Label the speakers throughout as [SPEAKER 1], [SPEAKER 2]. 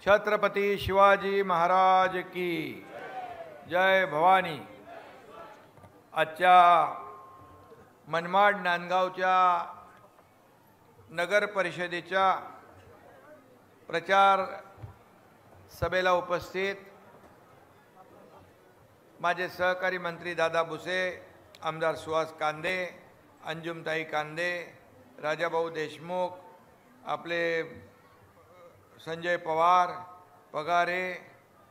[SPEAKER 1] छत्रपती शिवाजी महाराज की जय भवानी। आजच्या मनमाड नांदगावच्या नगर परिषदेच्या प्रचार सभेला उपस्थित माझे सहकारी मंत्री दादा भुसे, आमदार सुहास कांदे, अंजुमताई कांदे, राजाभाऊ देशमुख, आपले संजय पवार, पगारे,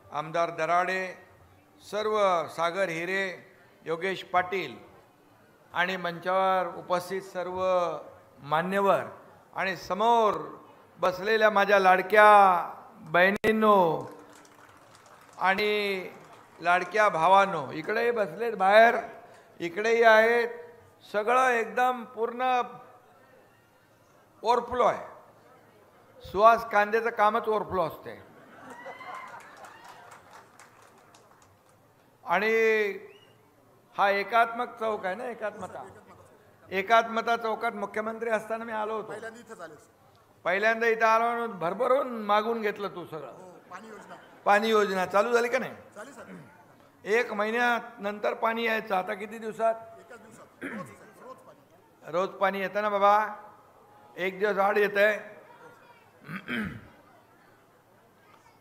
[SPEAKER 1] आमदार दराडे, सर्व सागर हिरे, योगेश पाटील आणि मंचावर उपस्थित सर्व मान्यवर आणि समोर बसलेल्या माझ्या लाडक्या बहिणींनो आणि लाडक्या भावांनो, इकडेही बसलेत, बाहेर इकडेही आहेत, सगळं एकदम पूर्ण ओव्हरफ्लो आहे। सुहास कांदेचं कामच ओव्हरफ्लो असते। आणि हा एकात्मक चौक आहे ना, एकात्मता चौकात मुख्यमंत्री असताना मी आलो होतो। पहिल्यांदा इथं आलो, भरभरून मागून घेतलं तू सगळं। पाणी योजना चालू झाली का नाही? 1 महिन्यानंतर पाणी यायचं, आता किती दिवसात? रोज पाणी येतं ना बाबा, 1 दिवस आड येतंय।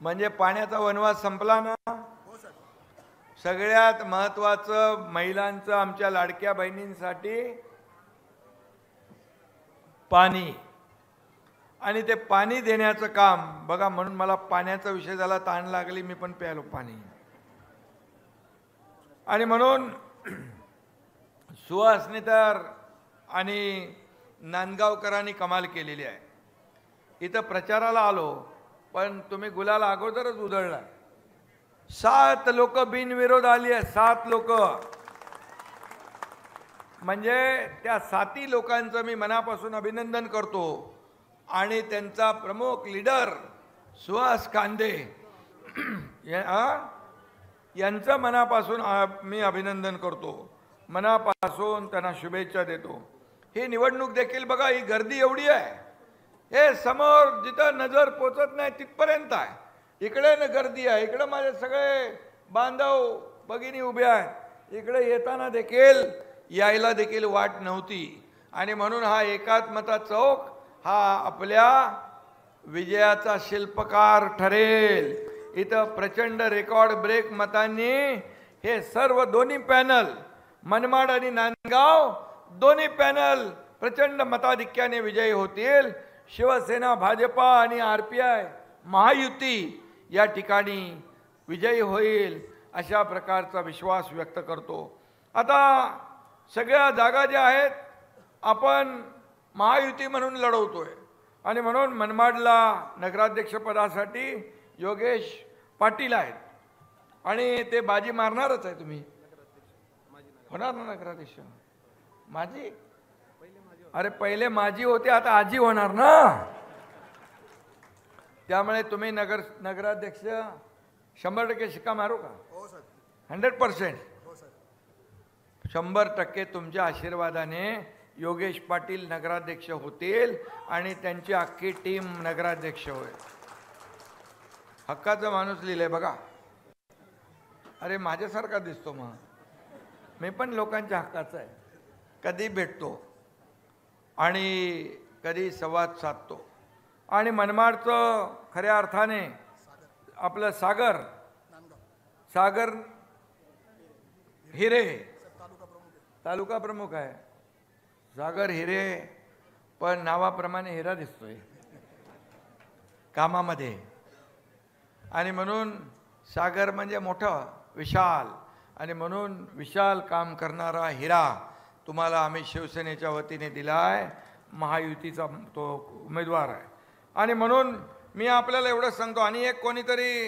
[SPEAKER 1] म्हणजे पाण्याचा वनवास संपला ना। सगळ्यात महत्त्वाचं महिलांचं, आमच्या लाडक्या बहिणींसाठी पाणी, आणि ते पाणी देण्याचं काम बघा। म्हणून मला पाण्याचा विषय झाला, ताण लागली, मी पण प्यालो पाणी। आणि म्हणून सुहासने तर आणि नांदगावकरांनी कमाल केलेली आहे। इथं प्रचाराला आलो, पण तुम्ही गुलाल अगोदरच उधळला। 7 लोक बिनविरोध आली आहे, 7 लोक। म्हणजे त्या 7 लोकांचं मी मनापासून अभिनंदन करतो। आणि त्यांचा प्रमुख लीडर सुहास कांदे यांचं मनापासून मी अभिनंदन करतो, मनापासून त्यांना शुभेच्छा देतो। ही निवडणूक देखील बघा, ही गर्दी एवढी आहे, हे समोर जिथं नजर पोचत नाही तिथपर्यंत आहे। इकडे न गर्दी आहे, इकडे माझे सगळे बांधव भगिनी उभे आहेत, इकडे येताना देखील यायला देखील वाट नव्हती। आणि म्हणून हा एकात्मता चौक हा आपल्या विजयाचा शिल्पकार ठरेल। इथं प्रचंड रेकॉर्ड ब्रेक मतांनी हे सर्व दोन्ही पॅनल, मनमाड आणि नांदगाव दोन्ही पॅनल प्रचंड मताधिक्याने विजयी होतील। शिवसेना, भाजपा आणि RPI महायुती या ठिकाणी विजयी होईल, अशा प्रकारचा विश्वास व्यक्त करतो। आता सगळ्या जागा ज्या आहेत आपण महायुती म्हणून लढवतोय, आणि म्हणून मनमाडला नगराध्यक्षपदासाठी योगेश पाटील आहेत, आणि ते बाजी मारणारच आहे। तुम्ही होणार ना नगराध्यक्ष? माझी? अरे पहिले माझी होते, आता आजी होणार ना। त्यामुळे तुम्ही नगराध्यक्ष 100% शिक्का मारू का? 100%? 100% तुमच्या आशीर्वादाने योगेश पाटील नगराध्यक्ष होतील आणि त्यांची अख्खी टीम नगराध्यक्ष होईल। हक्काचा माणूस लिहिलंय बघा। अरे माझ्यासारखा दिसतो, मग मी पण लोकांच्या हक्काचा आहे। कधी भेटतो आणि कधी संवाद साधतो। आणि मनमाडचं खऱ्या अर्थाने आपलं सागर हिरे तालुका प्रमुख आहे। सागर हिरे पण नावाप्रमाणे हिरा दिसतोय कामामध्ये। आणि म्हणून सागर म्हणजे मोठं, विशाल, आणि म्हणून विशाल काम करणारा हिरा तुम्हाला आम्ही शिवसेनेच्या वतीने दिला आहे। महायुतीचा तो उमेदवार आहे। आणि म्हणून मी आपल्याला एवढं सांगतो, आणि एक कोणीतरी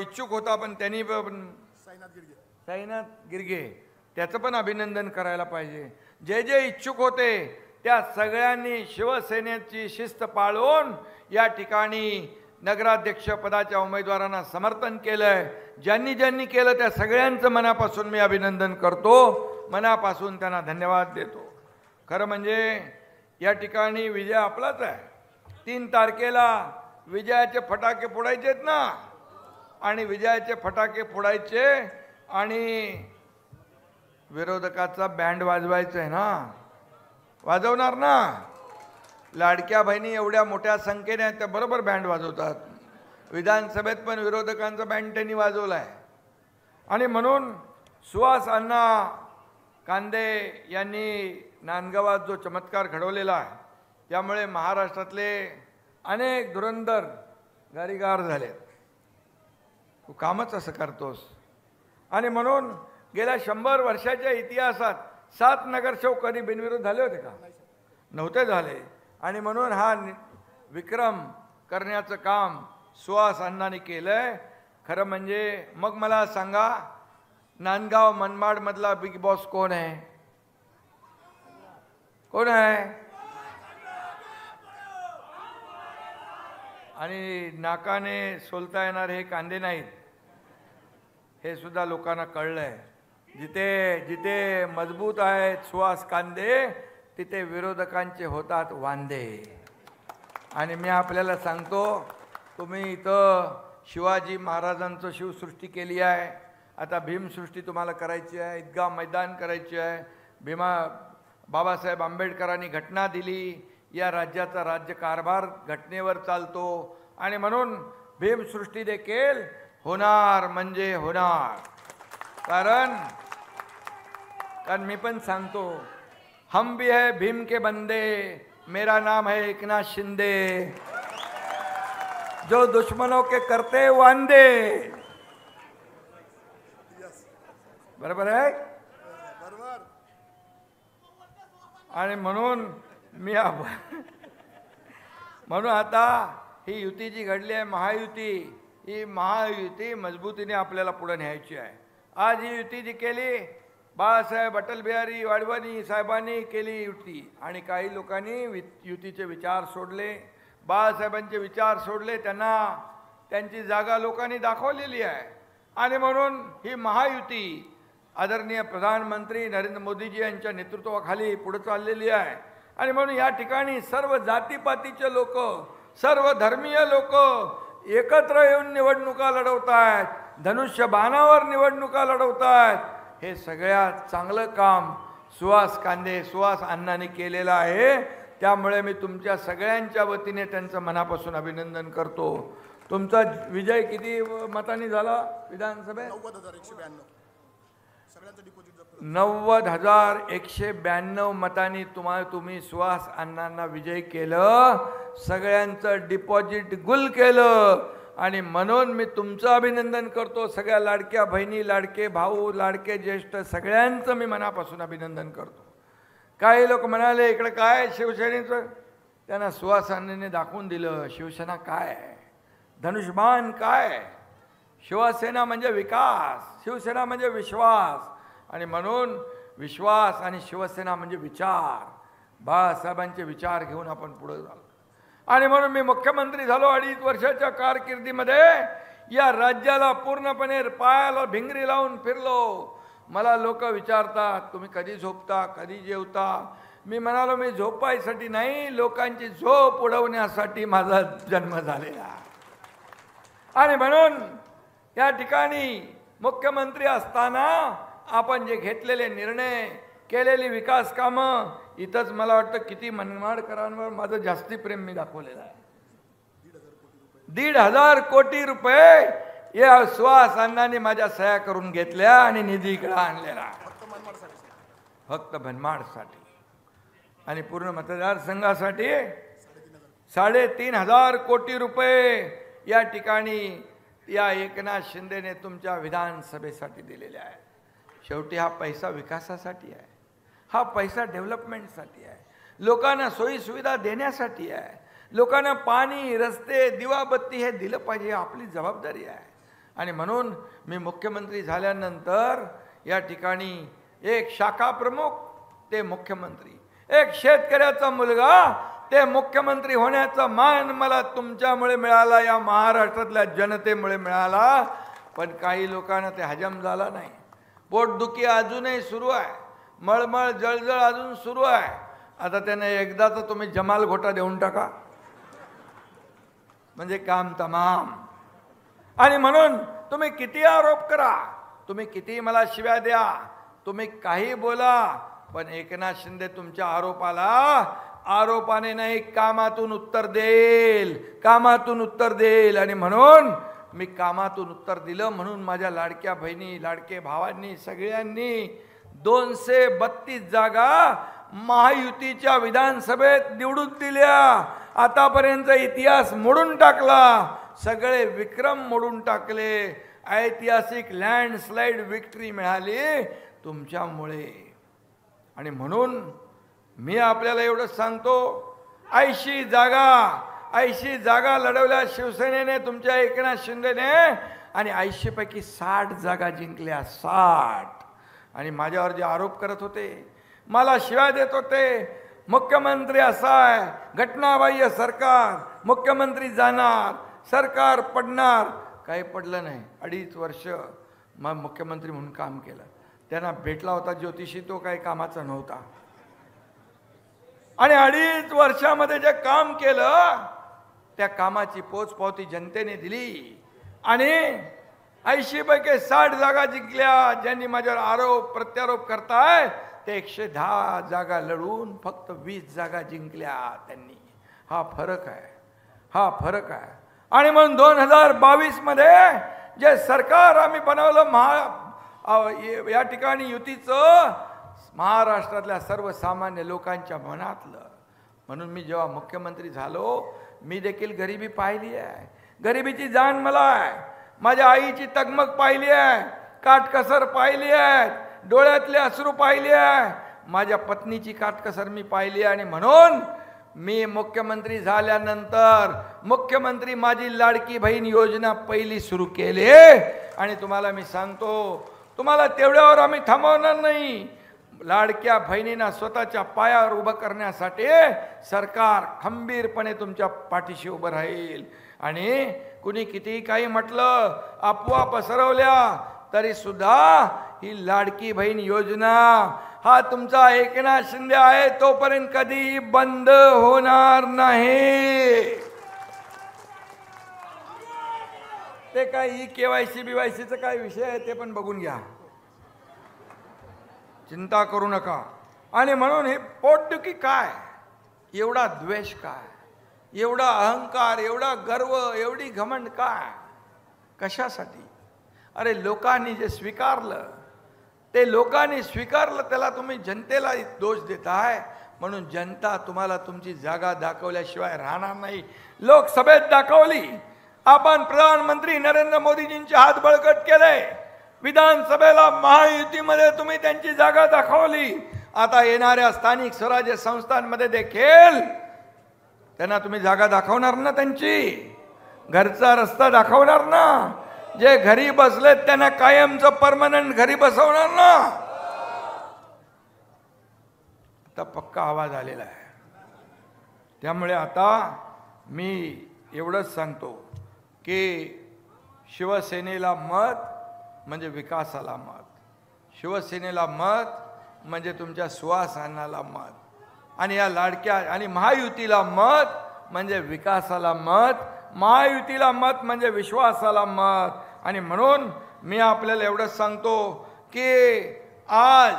[SPEAKER 1] इच्छुक होता, पण त्यांनी साईनाथ गिरगे, त्याचं पण अभिनंदन करायला पाहिजे। जे जे इच्छुक होते त्या सगळ्यांनी शिवसेनेची शिस्त पाळून या ठिकाणी नगराध्यक्ष पदाच्या उमेदवारांना समर्थन केलंय। ज्यांनी ज्यांनी केलं त्या सगळ्यांचं मनापासून मी अभिनंदन करतो, मनापासून त्यांना धन्यवाद देतो। खरं म्हणजे या ठिकाणी विजय आपलाच आहे। 3 तारखेला विजयाचे फटाके फोडायचेत ना, आणि विजयाचे फटाके फोडायचे आणि विरोधकाचा बँड वाजवायचा आहे ना, वाजवणार ना. लाडक्या बहिणी एवढ्या मोठ्या संख्येने त्या बरोबर बँड वाजवतात. विधानसभेत पण विरोधकांचा बँड त्यांनी वाजवलाय. आणि म्हणून सुहास अण्णा कांदे यांनी नांदगावात जो चमत्कार घडवलेला आहे, त्यामुळे महाराष्ट्रातले अनेक धुरंधर गारीगार झालेत. तू कामच असं करतोस. आणि म्हणून गेल्या 100 वर्षाच्या इतिहासात 7 नगरसेवक कधी बिनविरोध झाले होते का? नव्हते झाले. आणि म्हणून हा विक्रम करण्याचं काम सुहास अण्णांनी केलंय. खरं म्हणजे मग मला सांगा, नांदगाव मनमाड मधला बिग बॉस कोण आहे? कोण आहे? आणि नाकाने सोलता येणार हे कांदे नाहीत, हे सुद्धा लोकांना कळलंय. जिथे जिथे मजबूत आहेत सुहास कांदे, तिथे विरोधकांचे होतात वांदे. आणि मी आपल्याला सांगतो, तुम्ही इथं शिवाजी महाराजांचं शिवसृष्टी केली आहे, आता भीमसृष्टी तुम्हाला करायची आहे, ईदगाह मैदान करायची आहे. बाबासाहेब आंबेडकरांनी घटना दिली, या राज्याचा राज्यकारभार घटनेवर चालतो. आणि म्हणून भीमसृष्टी देखील होणार म्हणजे होणार. कारण मी पण सांगतो, हम भी है भीम के बंदे, मेरा नाम है एकनाथ शिंदे, जो दुश्मनों के करते वांदे. बरोबर आहे? आणि म्हणून म्हणून आता ही युती जी घडली आहे, महायुती, ही महायुती मजबूतीने आपल्याला पुढे न्यायची आहे. आज ही युती जी केली, बाळासाहेब अटल बिहारी वाजपेयी साहेबांनी केली युती, आणि काही लोकांनी युतीचे विचार सोडले, बाळासाहेबांचे विचार सोडले, त्यांची जागा लोकांनी दाखवलेली आहे. आणि म्हणून ही महायुती आदरणीय प्रधानमंत्री नरेंद्र मोदीजी यांच्या नेतृत्वाखाली पुढे चाललेली आहे. आणि म्हणून या ठिकाणी सर्व जातीपातीचे लोक, सर्व धर्मीय लोक एकत्र येऊन निवडणुका लढवत आहेत, धनुष्यबाणावर निवडणुका लढवत आहेत. हे सगळ्यात चांगलं काम सुहास अण्णांनी केलेलं आहे. त्यामुळे मी तुमच्या सगळ्यांच्या वतीने त्यांचं मनापासून अभिनंदन करतो. तुमचा विजय किती मतांनी झाला विधानसभेत? 90,192 मतांनी तुम्ही सुहास अण्णांना विजय केलं, सगळ्यांचं डिपॉझिट गुल केलं. आणि म्हणून मी तुमचं अभिनंदन करतो. सगळ्या लाडक्या बहिणी, लाडके भाऊ, लाडके ज्येष्ठ सगळ्यांचं मी मनापासून अभिनंदन करतो. काही लोक म्हणाले इकडे काय शिवसेनेचं, त्यांना सुहास अण्णांनी दाखवून दिलं शिवसेना काय आहे, धनुष्यबाण काय. शिवसेना म्हणजे विकास, शिवसेना म्हणजे विश्वास. आणि म्हणून विश्वास आणि शिवसेना म्हणजे विचार, बाळासाहेबांचे विचार घेऊन आपण पुढे झालो. आणि म्हणून मी मुख्यमंत्री झालो. 2.5 वर्षाच्या कारकिर्दीमध्ये या राज्याला पूर्णपणे पायाला भिंगरी लावून फिरलो. मला लोक विचारतात तुम्ही कधी झोपता, कधी जेवता. मी म्हणालो मी झोपायसाठी नाही, लोकांची झोप उडवण्यासाठी माझा जन्म झालेला. आणि म्हणून या ठिकाणी मुख्यमंत्री असताना आपण जे घेतलेले निर्णय, केलेली विकास कामं, इथंच मला वाटतं किती मनमाडकरांवर माझं जास्ती प्रेम मी दाखवलेलं आहे. 1,500 कोटी रुपये या सुहास अण्णांनी माझ्या सह्या करून घेतल्या आणि निधी इकडे आणलेला फक्त मनमाडसाठी. आणि पूर्ण मतदारसंघासाठी 3,500 कोटी रुपये या ठिकाणी या एकनाथ शिंदेने तुमच्या विधानसभेसाठी दिलेले आहे. शेवटी हा पैसा विकासासाठी आहे, हा पैसा डेव्हलपमेंटसाठी आहे, लोकांना सोयी सुविधा देण्यासाठी आहे. लोकांना पाणी, रस्ते, दिवाबत्ती हे दिलं पाहिजे, आपली जबाबदारी आहे. आणि म्हणून मी मुख्यमंत्री झाल्यानंतर या ठिकाणी एक शाखा प्रमुख ते मुख्यमंत्री, एक शेतकऱ्याचा मुलगा ते मुख्यमंत्री होण्याचा मान मला तुमच्यामुळे मिळाला, या महाराष्ट्रातल्या जनतेमुळे मिळाला. पण काही लोकांना ते हजम झाला नाही. पोटदुखी अजूनही सुरू आहे, मळमळ जळजळ अजून सुरू आहे. आता त्याने एकदा तर तुम्ही जमाल घोटा देऊन टाका. म्हणजे काम तमाम. आणि म्हणून तुम्ही किती आरोप करा, तुम्ही किती मला शिव्या द्या, तुम्ही काही बोला, पण एकनाथ शिंदे तुमच्या आरोपाने नाही, कामातून उत्तर देईल, कामातून उत्तर देईल. आणि म्हणून मी कामातून उत्तर दिलं, म्हणून माझ्या लाडक्या बहिणी, लाडके भावांनी, सगळ्यांनी 232 जागा महायुतीच्या विधानसभेत निवडून दिल्या. आतापर्यंत इतिहास मोडून टाकला, सगळे विक्रम मोडून टाकले. ऐतिहासिक लँडस्लाइड विक्ट्री मिळाली तुमच्यामुळे. आणि म्हणून मी आपल्याला एवढंच सांगतो, 80 जागा लढवल्या शिवसेनेने, तुमच्या एकनाथ शिंदेने, आणि 80 पैकी 60 जागा जिंकल्या, 60. आणि माझ्यावर जे आरोप करत होते, मला शिव्या देत होते, मुख्यमंत्री असा आहे, घटनाबाह्य सरकार, मुख्यमंत्री जाणार, सरकार पडणार. काही पडलं नाही. 2.5 वर्ष मग मुख्यमंत्री म्हणून काम केलं. त्यांना भेटला होता ज्योतिषी, तो काही कामाचा नव्हता. आणि 2.5 वर्षामध्ये जे काम केलं, त्या कामाची पोचपावती जनतेने दिली. आणि 80 पैकी 60 जागा जिंकल्या. ज्यांनी माझ्यावर आरोप प्रत्यारोप करताय, ते 110 जागा लढून फक्त 20 जागा जिंकल्या त्यांनी. हा फरक आहे. आणि म्हणून 2022 मध्ये जे सरकार आम्ही बनवलं, या ठिकाणी युतीचं, महाराष्ट्रातल्या सर्वसामान्य लोकांच्या मनातलं. म्हणून मी जेव्हा मुख्यमंत्री झालो, मी देखील गरिबी पाहिली आहे, गरिबीची जाण मला आहे. माझ्या आईची तगमग पाहिली आहे, काटकसर पाहिली आहे, डोळ्यातले अश्रू पाहिले आहे, माझ्या पत्नीची काटकसर मी पाहिली आहे. आणि म्हणून मी मुख्यमंत्री झाल्यानंतर मुख्यमंत्री माझी लाडकी बहीण योजना पहिली सुरू केली. आणि तुम्हाला मी सांगतो, तुम्हाला तेवढ्यावर आम्ही थांबवणार नाही. लाडक्या बहिणींना स्वतःच्या पायावर उभं करण्यासाठी सरकार खंबीरपणे तुमच्या पाठीशी उभं राहील. आणि कुणी कितीही काही म्हटलं, अफवा पसरवल्या, तरी सुद्धा ही लाडकी बहीण योजना, हा तुमचा एकनाथ शिंदे आहे तोपर्यंत कधी बंद होणार नाही. ते काय KYC BYCचं काय विषय आहे ते पण बघून घ्या, चिंता करू नका. आणि म्हणून हे पोटदुखी काय, एवढा द्वेष काय, एवढा अहंकार, एवढा गर्व, एवढी घमंड काय, कशासाठी? अरे लोकांनी जे स्वीकारलं, ते लोकांनी स्वीकारलं, त्याला तुम्ही जनतेला दोष देताय. म्हणून जनता तुम्हाला तुमची जागा दाखवल्याशिवाय राहणार नाही. लोकसभेत दाखवली, आपण प्रधानमंत्री नरेंद्र मोदीजींचे हात बळकट केले, विधानसभेला महायुतीमध्ये तुम्ही त्यांची जागा दाखवली. आता येणाऱ्या स्थानिक स्वराज्य संस्थांमध्ये देखील त्यांना तुम्ही जागा दाखवणार ना, त्यांची घरचा रस्ता दाखवणार ना. जे घरी बसलेत त्यांना कायमचं परमनंट घरी बसवणार ना. आता पक्का आवाज आलेला आहे. त्यामुळे आता मी एवढंच सांगतो की शिवसेनेला मत म्हणजे विकासाला मत, शिवसेनेला मत म्हणजे तुमच्या सुवासांनाला मत, आणि या लाडक्या आणि महायुतीला मत म्हणजे विकासाला मत, महायुतीला मत म्हणजे विश्वासाला मत. आणि म्हणून मी आपल्याला एवढंच सांगतो की आज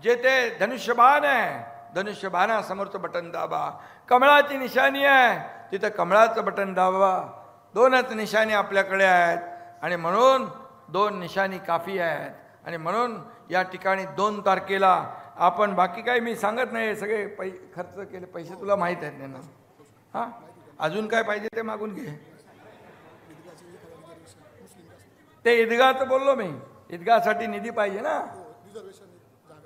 [SPEAKER 1] जे ते धनुष्यबाण आहे, धनुष्यबाणासमोरचं बटन दाबा. कमळाची निशाणी आहे, तिथं कमळाचं बटन दाबा. 2च निशाणी आपल्याकडे आहेत, आणि म्हणून 2 निशाणी काफी आहेत. आणि म्हणून या ठिकाणी 2 तारखेला आपण, बाकी काही मी सांगत नाही, सगळे खर्च केले पैसे तुला माहीत आहेत ना. हां, अजून काय पाहिजे ते मागून घे. ते ईदगाहचं बोललो मी, ईदगाहसाठी निधी पाहिजे ना,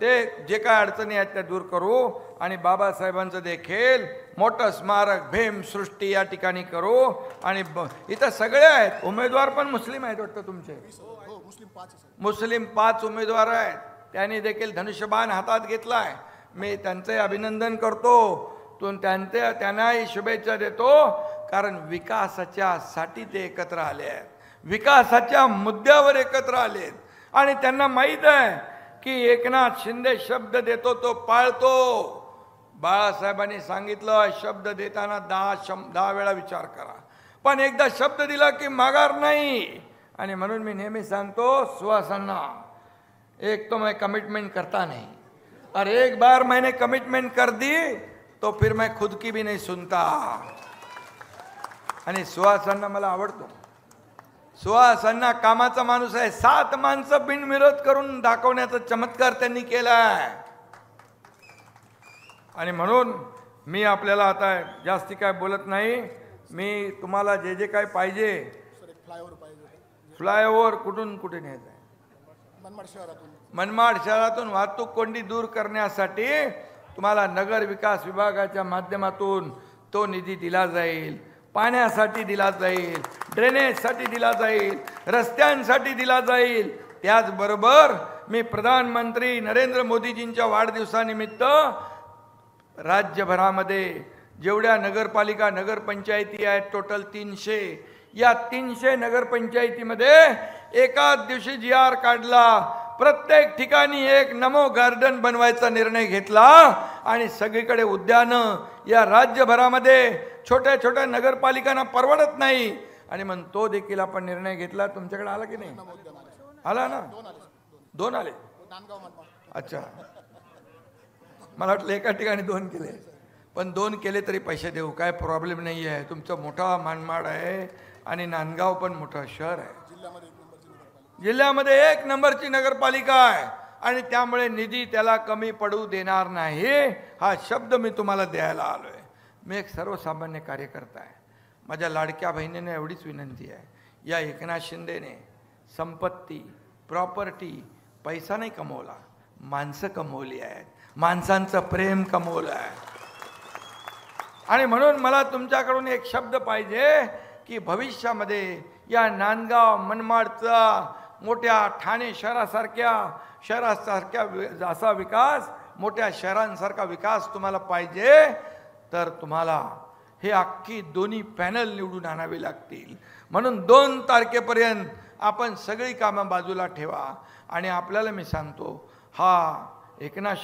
[SPEAKER 1] ते जे काय अडचणी आहेत त्या दूर करू. आणि बाबासाहेबांचं देखील मोठं स्मारक भीमसृष्टी या ठिकाणी करू. आणि इथं सगळे आहेत, उमेदवार पण मुस्लिम आहेत वाटतं तुमचे, मुस्लिम 5 उमेदवार आहेत. त्यांनी देखील धनुष्यबाण हातात घेतलाय. मी त्यांचे अभिनंदन करतो, त्यांनाही शुभेच्छा देतो, कारण विकासाच्या साठी ते एकत्र आले आहेत, विकासाच्या मुद्द्यावर एकत्र आलेत. आणि त्यांना माहीत आहे की एकनाथ शिंदे शब्द देतो तो पाळतो. बाळासाहेबांनी सांगितलं, शब्द देताना 10 वेळा विचार करा. पण एकदा शब्द दिला की माघार नाही. आणि म्हणून मी नेहमी सांगतो सुहासांना, एक तो मैं कमिटमेंट करता नहीं और एक बार मैंने कमिटमेंट कर दी तो फिर मैं खुद की भी नहीं सुनता. आणि सुहासांना मला आवडतो. सुहासांना कामाचा माणूस आहे. 7 माणसं बिनविरोध करून दाखवण्याचा चमत्कार त्यांनी केलाय. आणि म्हणून मी आपल्याला आता जास्ती काय बोलत नाही. मी तुम्हाला जे जे काय पाहिजे, फ्लायओव्हर कुठून कुठे न्यायचं आहे, मनमाड शहरातून वाहतूक कोंडी दूर करण्यासाठी तुम्हाला नगर विकास विभागाच्या माध्यमातून तो निधी दिला जाईल. पाण्यासाठी दिला जाईल, ड्रेनेजसाठी दिला जाईल, रस्त्यांसाठी दिला जाईल. त्याचबरोबर मी प्रधानमंत्री नरेंद्र मोदीजींच्या वाढदिवसानिमित्त राज्यभरामध्ये जेवढ्या नगरपालिका नगरपंचायती आहेत टोटल 300, या 300 नगरपंचायतीमध्ये एकाच दिवशी GR काढला. प्रत्येक ठिकाणी एक नमो गार्डन बनवायचा निर्णय घेतला आणि सगळीकडे उद्यानं. या राज्यभरामध्ये छोट्या छोट्या नगरपालिकांना परवडत नाही आणि मग तो देखील आपण निर्णय घेतला. तुमच्याकडे आला की नाही? आला ना? 2 आले. अच्छा, मला वाटलं एका ठिकाणी 2 केले, पण 2 केले तरी पैसे देऊ, काय प्रॉब्लेम नाही आहे. तुमचं मोठा मनमाड आहे आणि नांदगाव पण मोठं शहर आहे. जिल्ह्यामध्ये 1 नंबरची नगरपालिका आहे आणि त्यामुळे निधी त्याला कमी पडू देणार नाही. हा शब्द मी तुम्हाला द्यायला आलोय. मी एक सर्वसामान्य कार्यकर्ता आहे. माझ्या लाडक्या बहिणीने एवढीच विनंती आहे, या एकनाथ शिंदेने संपत्ती, प्रॉपर्टी, पैसा नाही कमवला, माणसं कमवली आहेत, माणसांचं प्रेम कमवलं आहे. आणि म्हणून मला तुमच्याकडून एक शब्द पाहिजे की भविष्यामध्ये या नांदगाव मनमाडचा मोठ्या ठाणे शहरासारख्या असा विकास, मोठ्या शहरांसारखा विकास तुम्हाला पाहिजे तर तुम्हाला हे अख्खी दोन्ही पॅनल निवडून आणावे लागतील. म्हणून 2 तारखेपर्यंत आपण सगळी कामं बाजूला ठेवा. आणि आपल्याला मी सांगतो, हा एकनाथ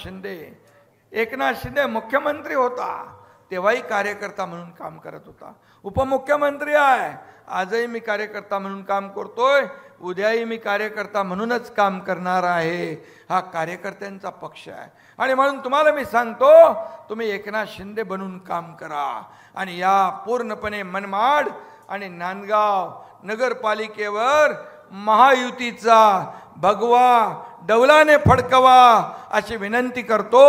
[SPEAKER 1] शिंदे मुख्यमंत्री होता तेव्हाही कार्यकर्ता म्हणून काम करत होता. उपमुख्यमंत्री आहे, आजही मी कार्यकर्ता म्हणून काम करतोय, उद्याही मी कार्यकर्ता म्हणूनच काम करणार आहे. हा कार्यकर्त्यांचा पक्ष आहे. आणि म्हणून तुम्हाला मी सांगतो, तुम्ही एकनाथ शिंदे बनून काम करा आणि या पूर्णपणे मनमाड आणि नांदगाव नगरपालिकेवर महायुतीचा भगवा डौलाने फडकवा अशी विनंती करतो.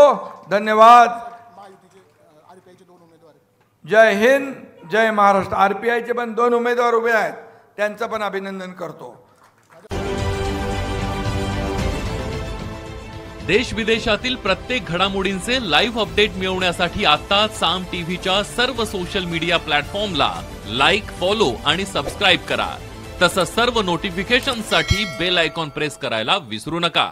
[SPEAKER 1] धन्यवाद. जय हिंद, जय महाराष्ट्र. RPIचे पण 2 उमेदवार उभे आहेत, त्यांचं पण अभिनंदन करतो.
[SPEAKER 2] देश विदेशातील प्रत्येक घडामोडींचे लाईव्ह अपडेट मिळवण्यासाठी आता साम टीव्हीच्या सर्व सोशल मीडिया प्लॅटफॉर्मला लाईक, फॉलो आणि सबस्क्राईब करा. तसंच सर्व नोटिफिकेशनसाठी बेल आयकॉन प्रेस करायला विसरू नका.